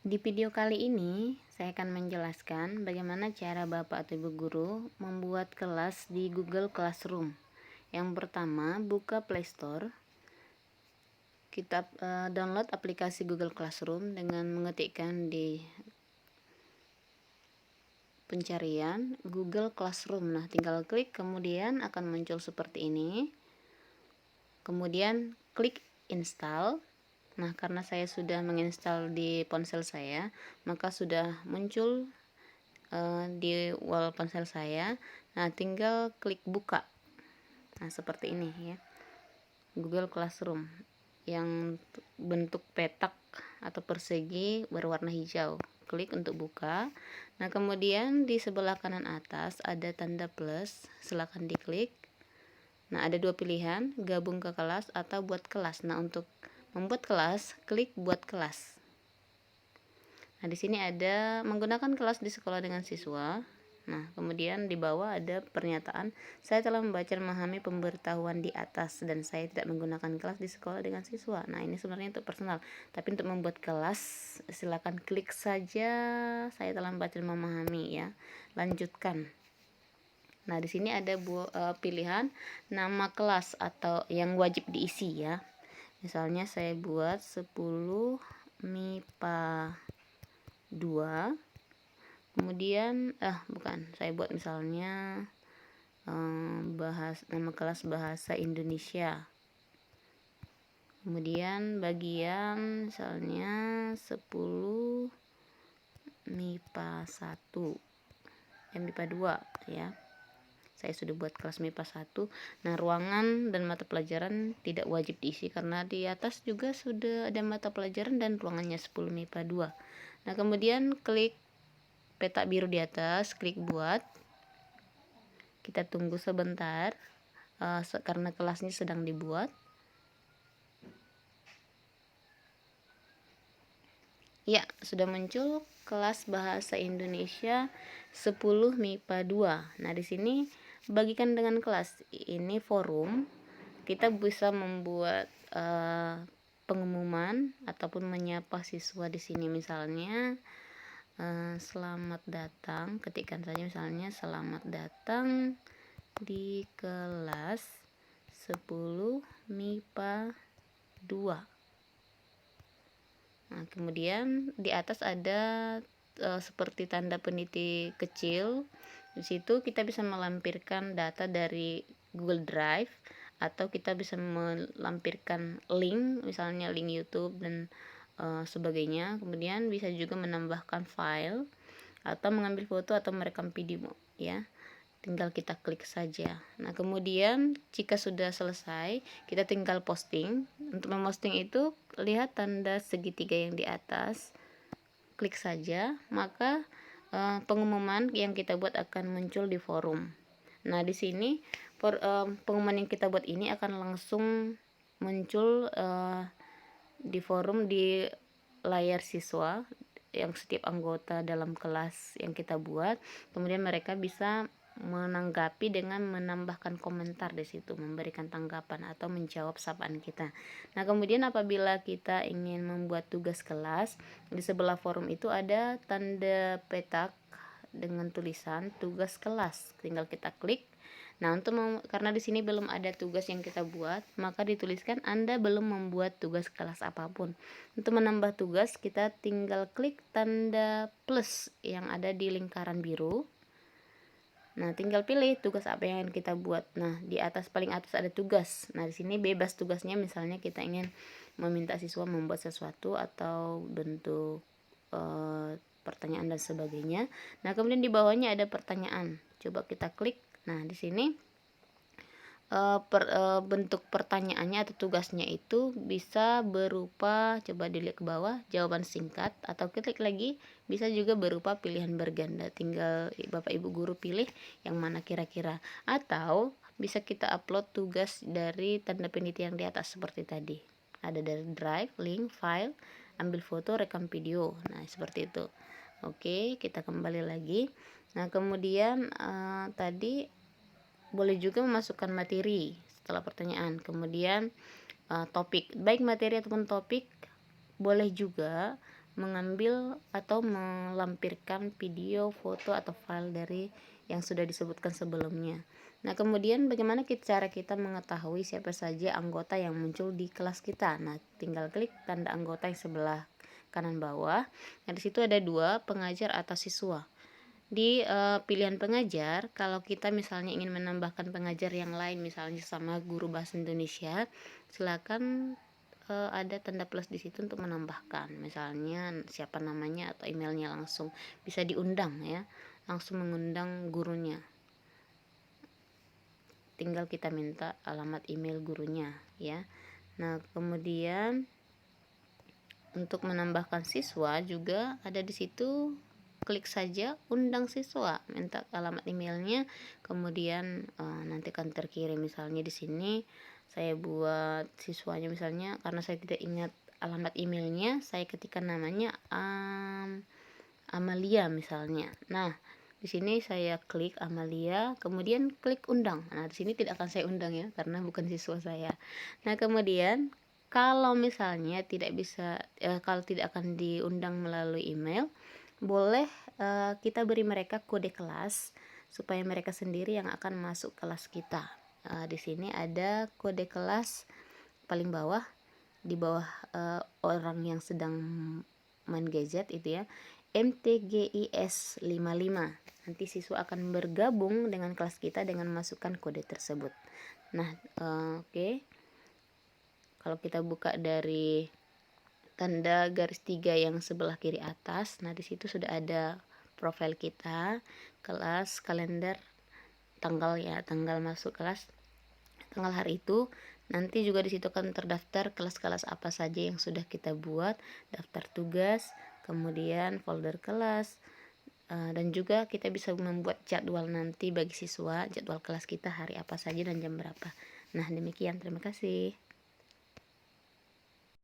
Di video kali ini, saya akan menjelaskan bagaimana cara Bapak atau Ibu guru membuat kelas di Google Classroom. Yang pertama, buka Play Store. Kita download aplikasi Google Classroom dengan mengetikkan di pencarian Google Classroom. Nah, tinggal klik, kemudian akan muncul seperti ini. Kemudian klik install. Nah, karena saya sudah menginstal di ponsel saya, maka sudah muncul di wall ponsel saya. Nah, tinggal klik buka. Nah, seperti ini ya. Google Classroom yang bentuk petak atau persegi berwarna hijau. Klik untuk buka. Nah, kemudian di sebelah kanan atas ada tanda plus, silakan diklik. Nah, ada dua pilihan, gabung ke kelas atau buat kelas. Nah, untuk membuat kelas, klik buat kelas. Nah, di sini ada menggunakan kelas di sekolah dengan siswa. Nah, kemudian di bawah ada pernyataan, saya telah membaca dan memahami pemberitahuan di atas dan saya tidak menggunakan kelas di sekolah dengan siswa. Nah, ini sebenarnya untuk personal, tapi untuk membuat kelas silakan klik saja saya telah membaca dan memahami ya. Lanjutkan. Nah, di sini ada pilihan nama kelas atau yang wajib diisi ya. Misalnya saya buat 10 MIPA 2, kemudian saya buat misalnya nama kelas bahasa Indonesia, kemudian bagian misalnya 10 MIPA 1 MIPA 2 ya. Saya sudah buat kelas MIPA 1. Nah, ruangan dan mata pelajaran tidak wajib diisi karena di atas juga sudah ada mata pelajaran dan ruangannya 10 MIPA 2. Nah, kemudian klik peta biru di atas, klik buat. Kita tunggu sebentar karena kelasnya sedang dibuat. Ya, sudah muncul kelas bahasa Indonesia 10 MIPA 2. Nah, di sini bagikan dengan kelas. Ini forum. Kita bisa membuat pengumuman ataupun menyapa siswa di sini, misalnya selamat datang, ketikkan saja misalnya selamat datang di kelas 10 MIPA 2. Nah, kemudian di atas ada seperti tanda peniti kecil. Di situ kita bisa melampirkan data dari Google Drive atau kita bisa melampirkan link, misalnya link YouTube dan sebagainya. Kemudian bisa juga menambahkan file atau mengambil foto atau merekam video ya. Tinggal kita klik saja. Nah, kemudian jika sudah selesai, kita tinggal posting. Untuk memposting itu, lihat tanda segitiga yang di atas, klik saja, maka pengumuman yang kita buat akan muncul di forum. Nah, di sini pengumuman yang kita buat ini akan langsung muncul di forum di layar siswa yang setiap anggota dalam kelas yang kita buat. Kemudian mereka bisa menanggapi dengan menambahkan komentar di situ, memberikan tanggapan atau menjawab sapaan kita. Nah, kemudian apabila kita ingin membuat tugas kelas, di sebelah forum itu ada tanda petak dengan tulisan tugas kelas. Tinggal kita klik. Nah, karena di sini belum ada tugas yang kita buat, maka dituliskan Anda belum membuat tugas kelas apapun. Untuk menambah tugas, kita tinggal klik tanda plus yang ada di lingkaran biru. Nah, tinggal pilih tugas apa yang kita buat. Nah, di atas paling atas ada tugas. Nah, di sini bebas tugasnya, misalnya kita ingin meminta siswa membuat sesuatu atau bentuk pertanyaan dan sebagainya. Nah, kemudian di bawahnya ada pertanyaan. Coba kita klik. Nah, di sini bentuk pertanyaannya atau tugasnya itu bisa berupa, coba dilihat ke bawah, jawaban singkat, atau klik lagi bisa juga berupa pilihan berganda. Tinggal Bapak Ibu guru pilih yang mana kira-kira, atau bisa kita upload tugas dari tanda peniti yang di atas seperti tadi. Ada dari drive, link, file, ambil foto, rekam video. Nah, seperti itu. Oke, kita kembali lagi. Nah, kemudian tadi boleh juga memasukkan materi setelah pertanyaan, kemudian topik, baik materi ataupun topik boleh juga mengambil atau melampirkan video, foto atau file dari yang sudah disebutkan sebelumnya. Nah, kemudian bagaimana cara kita mengetahui siapa saja anggota yang muncul di kelas kita? Nah, tinggal klik tanda anggota yang sebelah kanan bawah. Nah, di situ ada dua, pengajar atau siswa. Di pilihan pengajar, kalau kita misalnya ingin menambahkan pengajar yang lain, misalnya sama guru bahasa Indonesia, silakan ada tanda plus di situ untuk menambahkan, misalnya siapa namanya atau emailnya, langsung bisa diundang ya, langsung mengundang gurunya. Tinggal kita minta alamat email gurunya ya. Nah, kemudian untuk menambahkan siswa juga ada di situ, klik saja undang siswa, minta alamat emailnya, kemudian nanti akan terkirim. Misalnya di sini saya buat siswanya, misalnya karena saya tidak ingat alamat emailnya, saya ketikkan namanya Amalia misalnya. Nah, di sini saya klik Amalia, kemudian klik undang. Nah, di sini tidak akan saya undang ya, karena bukan siswa saya. Nah, kemudian kalau misalnya tidak bisa, kalau tidak akan diundang melalui email, boleh kita beri mereka kode kelas supaya mereka sendiri yang akan masuk kelas kita. Di sini ada kode kelas paling bawah, di bawah orang yang sedang main gadget itu ya, MTGIS 55. Nanti siswa akan bergabung dengan kelas kita dengan memasukkan kode tersebut. Nah, oke. Kalau kita buka dari tanda garis 3 yang sebelah kiri atas, nah di situ sudah ada profil kita, kelas, kalender, tanggal ya, tanggal masuk kelas, tanggal hari itu. Nanti juga di situ akan terdaftar kelas-kelas apa saja yang sudah kita buat, daftar tugas, kemudian folder kelas, dan juga kita bisa membuat jadwal nanti bagi siswa, jadwal kelas kita hari apa saja dan jam berapa. Nah, demikian, terima kasih.